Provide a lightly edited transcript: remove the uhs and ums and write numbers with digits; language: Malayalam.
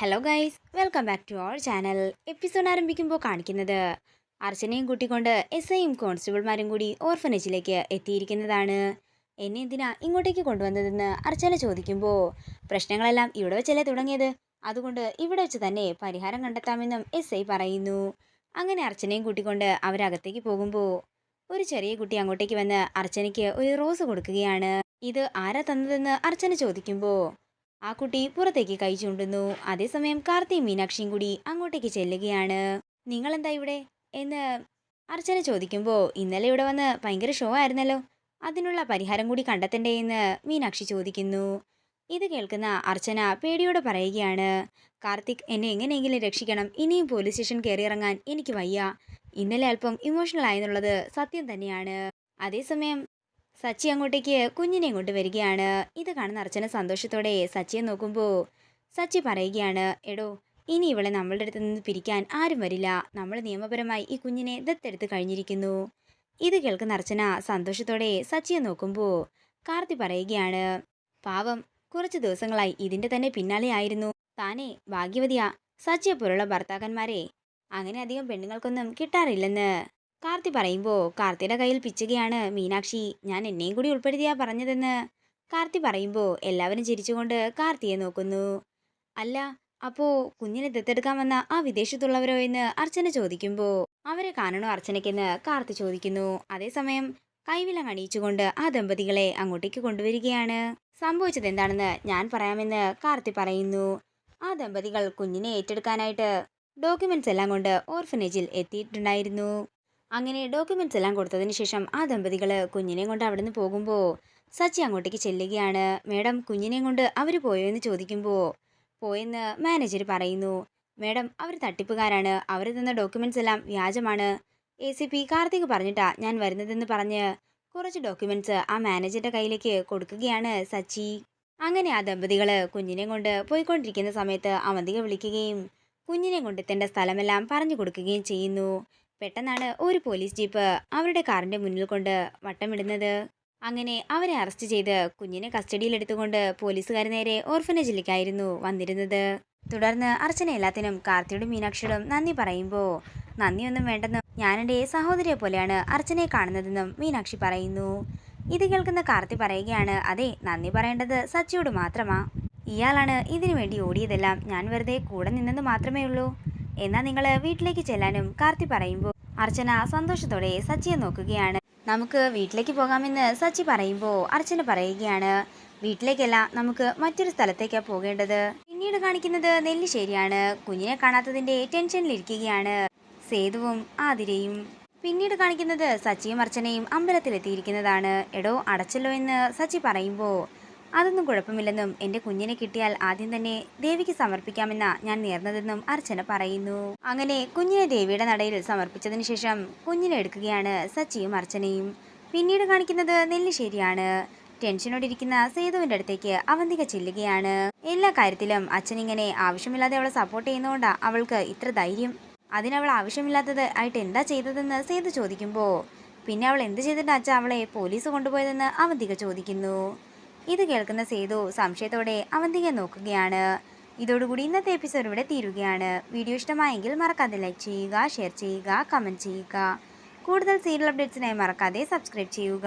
Hello guys, welcome back to our channel. Episode ആരംഭിക്കുമ്പോൾ കാണിക്കുന്നത് അർച്ചനയും കൂട്ടിക്കൊണ്ട് എസ് ഐയും കോൺസ്റ്റബിൾമാരും കൂടി ഓർഫനേജിലേക്ക് എത്തിയിരിക്കുന്നതാണ്. എന്നെ എന്തിനാ ഇങ്ങോട്ടേക്ക് കൊണ്ടുവന്നതെന്ന് അർച്ചന ചോദിക്കുമ്പോൾ പ്രശ്നങ്ങളെല്ലാം ഇവിടെ വെച്ചല്ലേ തുടങ്ങിയത്, അതുകൊണ്ട് ഇവിടെ വെച്ച് തന്നെ പരിഹാരം കണ്ടെത്താമെന്നും എസ് ഐ പറയുന്നു. അങ്ങനെ അർച്ചനയും കൂട്ടിക്കൊണ്ട് അവരകത്തേക്ക് പോകുമ്പോൾ ഒരു ചെറിയ കുട്ടി അങ്ങോട്ടേക്ക് വന്ന് അർച്ചനയ്ക്ക് ഒരു റോസ് കൊടുക്കുകയാണ്. ഇത് ആരാ തന്നതെന്ന് അർച്ചന ചോദിക്കുമ്പോൾ ആ കുട്ടി പുറത്തേക്ക് കൈ ചൂണ്ടുന്നു. അതേസമയം കാർത്തിയും മീനാക്ഷിയും കൂടി അങ്ങോട്ടേക്ക് ചെല്ലുകയാണ്. നിങ്ങളെന്താ ഇവിടെ എന്ന് അർച്ചന ചോദിക്കുമ്പോൾ ഇന്നലെ ഇവിടെ വന്ന് ഭയങ്കര ഷോ ആയിരുന്നല്ലോ, അതിനുള്ള പരിഹാരം കൂടി കണ്ടെത്തണ്ടേ എന്ന് മീനാക്ഷി ചോദിക്കുന്നു. ഇത് കേൾക്കുന്ന അർച്ചന പേടിയോടെ പറയുകയാണ്, കാർത്തിക് എന്നെ എങ്ങനെയെങ്കിലും രക്ഷിക്കണം, ഇനിയും പോലീസ് സ്റ്റേഷൻ കയറിയിറങ്ങാൻ എനിക്ക് വയ്യ. ഇന്നലെ അല്പം ഇമോഷണൽ ആയെന്നുള്ളത് സത്യം തന്നെയാണ്. അതേസമയം സച്ചി അങ്ങോട്ടേക്ക് കുഞ്ഞിനെ കൊണ്ട് വരികയാണ്. ഇത് കാണുന്ന അർച്ചന സന്തോഷത്തോടെ സച്ചിയെ നോക്കുമ്പോൾ സച്ചി പറയുകയാണ്, എടോ ഇനി ഇവളെ നമ്മളുടെ അടുത്ത് നിന്ന് പിരിക്കാൻ ആരും വരില്ല, നമ്മൾ നിയമപരമായി ഈ കുഞ്ഞിനെ ദത്തെടുത്ത് കഴിഞ്ഞിരിക്കുന്നു. ഇത് കേൾക്കുന്ന അർച്ചന സന്തോഷത്തോടെ സച്ചിയെ നോക്കുമ്പോൾ കാർത്തി പറയുകയാണ്, പാവം കുറച്ച് ദിവസങ്ങളായി ഇതിന്റെ തന്നെ പിന്നാലെ ആയിരുന്നു. താനേ ഭാഗ്യവതിയാ, സച്ചിയെ പോലുള്ള ഭർത്താക്കന്മാരെ അങ്ങനെ അധികം പെണ്ണുങ്ങൾക്കൊന്നും കിട്ടാറില്ലെന്ന് കാർത്തി പറയുമ്പോൾ കാർത്തിയുടെ കയ്യിൽ പിച്ചുകയാണ് മീനാക്ഷി. ഞാൻ എന്നെയും കൂടി ഉൾപ്പെടുത്തിയാ പറഞ്ഞതെന്ന് കാർത്തി പറയുമ്പോൾ എല്ലാവരും ചിരിച്ചുകൊണ്ട് കാർത്തിയെ നോക്കുന്നു. അല്ല, അപ്പോ കുഞ്ഞിനെ ദത്തെടുക്കാൻ വന്ന ആ വിദേശത്തുള്ളവരോ എന്ന് അർച്ചന ചോദിക്കുമ്പോൾ അവരെ കാണണോ അർച്ചനയ്ക്കെന്ന് കാർത്തി ചോദിക്കുന്നു. അതേസമയം കൈവിലം അണിയിച്ചുകൊണ്ട് ആ ദമ്പതികളെ അങ്ങോട്ടേക്ക് കൊണ്ടുവരികയാണ്. സംഭവിച്ചത് എന്താണെന്ന് ഞാൻ പറയാമെന്ന് കാർത്തി പറയുന്നു. ആ ദമ്പതികൾ കുഞ്ഞിനെ ഏറ്റെടുക്കാനായിട്ട് ഡോക്യുമെന്റ്സ് എല്ലാം കൊണ്ട് ഓർഫനേജിൽ എത്തിയിട്ടുണ്ടായിരുന്നു. അങ്ങനെ ഡോക്യുമെന്റ്സ് എല്ലാം കൊടുത്തതിന് ശേഷം ആ ദമ്പതികൾ കുഞ്ഞിനെയും കൊണ്ട് അവിടെ നിന്ന് പോകുമ്പോൾ സച്ചി അങ്ങോട്ടേക്ക് ചെല്ലുകയാണ്. മേഡം, കുഞ്ഞിനെയും കൊണ്ട് അവർ പോയോ എന്ന് ചോദിക്കുമ്പോൾ പോയെന്ന് മാനേജർ പറയുന്നു. മേഡം, അവർ തട്ടിപ്പുകാരാണ്, അവർ തന്ന ഡോക്യുമെന്റ്സ് എല്ലാം വ്യാജമാണ്, ACP കാർത്തിക് പറഞ്ഞിട്ടാ ഞാൻ വരുന്നതെന്ന് പറഞ്ഞ് കുറച്ച് ഡോക്യുമെന്റ്സ് ആ മാനേജറുടെ കയ്യിലേക്ക് കൊടുക്കുകയാണ് സച്ചി. അങ്ങനെ ആ ദമ്പതികൾ കുഞ്ഞിനെ കൊണ്ട് പോയിക്കൊണ്ടിരിക്കുന്ന സമയത്ത് അവന്തിക വിളിക്കുകയും കുഞ്ഞിനെ കൊണ്ടെത്തേണ്ട സ്ഥലമെല്ലാം പറഞ്ഞു കൊടുക്കുകയും ചെയ്യുന്നു. പെട്ടെന്നാണ് ഒരു പോലീസ് ജീപ്പ് അവരുടെ കാറിന്റെ മുന്നിൽ കൊണ്ട് വട്ടമിടുന്നത്. അങ്ങനെ അവരെ അറസ്റ്റ് ചെയ്ത് കുഞ്ഞിനെ കസ്റ്റഡിയിൽ എടുത്തുകൊണ്ട് പോലീസുകാർ നേരെ ഓർഫനേജിലേക്കായിരുന്നു വന്നിരുന്നത്. തുടർന്ന് അർച്ചന എല്ലാത്തിനും കാർത്തിയോടും മീനാക്ഷിയോടും നന്ദി പറയുമ്പോൾ നന്ദിയൊന്നും വേണ്ടെന്നും ഞാൻ എൻ്റെ സഹോദരിയെ പോലെയാണ് അർച്ചനയെ കാണുന്നതെന്നും മീനാക്ഷി പറയുന്നു. ഇത് കേൾക്കുന്ന കാർത്തി പറയുകയാണ്, അതെ, നന്ദി പറയേണ്ടത് സച്ചിയോട് മാത്രമാ, ഇയാളാണ് ഇതിനു വേണ്ടി ഓടിയതെല്ലാം, ഞാൻ വെറുതെ കൂടെ നിന്നെന്ന് മാത്രമേ ഉള്ളൂ. എന്നാ നിങ്ങൾ വീട്ടിലേക്ക് ചെല്ലാനും കാർത്തി പറയുമ്പോൾ അർച്ചന സന്തോഷത്തോടെ സച്ചിയെ നോക്കുകയാണ്. നമുക്ക് വീട്ടിലേക്ക് പോകാമെന്ന് സച്ചി പറയുമ്പോൾ അർച്ചന പറയുകയാണ്, വീട്ടിലേക്കല്ല, നമുക്ക് മറ്റൊരു സ്ഥലത്തേക്കാണ് പോകേണ്ടത്. പിന്നീട് കാണിക്കുന്നത് നെല്ലിശ്ശേരിയാണ്. കുഞ്ഞിനെ കാണാത്തതിന്റെ ടെൻഷനിലിരിക്കുകയാണ് സേതുവും ആതിരയും. പിന്നീട് കാണിക്കുന്നത് സച്ചിയും അർച്ചനയും അമ്പലത്തിലെത്തിയിരിക്കുന്നതാണ്. എടോ അടച്ചല്ലോ എന്ന് സച്ചി പറയുമ്പോൾ അതൊന്നും കുഴപ്പമില്ലെന്നും എൻ്റെ കുഞ്ഞിനെ കിട്ടിയാൽ ആദ്യം തന്നെ ദേവിക്ക് സമർപ്പിക്കാമെന്നാ ഞാൻ നേർന്നതെന്നും അർച്ചന പറയുന്നു. അങ്ങനെ കുഞ്ഞിനെ ദേവിയുടെ നടയിൽ സമർപ്പിച്ചതിന് ശേഷം കുഞ്ഞിനെ എടുക്കുകയാണ് സച്ചിയും അർച്ചനയും. പിന്നീട് കാണിക്കുന്നത് നെല്ലിശ്ശേരിയാണ്. ടെൻഷനോടിരിക്കുന്ന സേതുവിന്റെ അടുത്തേക്ക് അവന്തിക ചെല്ലുകയാണ്. എല്ലാ കാര്യത്തിലും അച്ഛൻ ഇങ്ങനെ ആവശ്യമില്ലാതെ അവളെ സപ്പോർട്ട് ചെയ്യുന്നതുകൊണ്ടാ അവൾക്ക് ഇത്ര ധൈര്യം. അതിനവൾ ആവശ്യമില്ലാത്തത് ആയിട്ട് എന്താ ചെയ്തതെന്ന് സേതു ചോദിക്കുമ്പോൾ പിന്നെ അവൾ എന്ത് ചെയ്തിട്ടാ അച്ഛൻ അവളെ പോലീസ് കൊണ്ടുപോയതെന്ന് അവന്തിക ചോദിക്കുന്നു. ഇത് കേൾക്കുന്ന സേതു സംശയത്തോടെ അവന്തികയെ നോക്കുകയാണ്. ഇതോടുകൂടി ഇന്നത്തെ എപ്പിസോഡ് ഇവിടെ തീരുകയാണ്. വീഡിയോ ഇഷ്ടമായെങ്കിൽ മറക്കാതെ ലൈക്ക് ചെയ്യുക, ഷെയർ ചെയ്യുക, കമൻറ്റ് ചെയ്യുക. കൂടുതൽ സീരിയൽ അപ്ഡേറ്റ്സിനായി മറക്കാതെ സബ്സ്ക്രൈബ് ചെയ്യുക.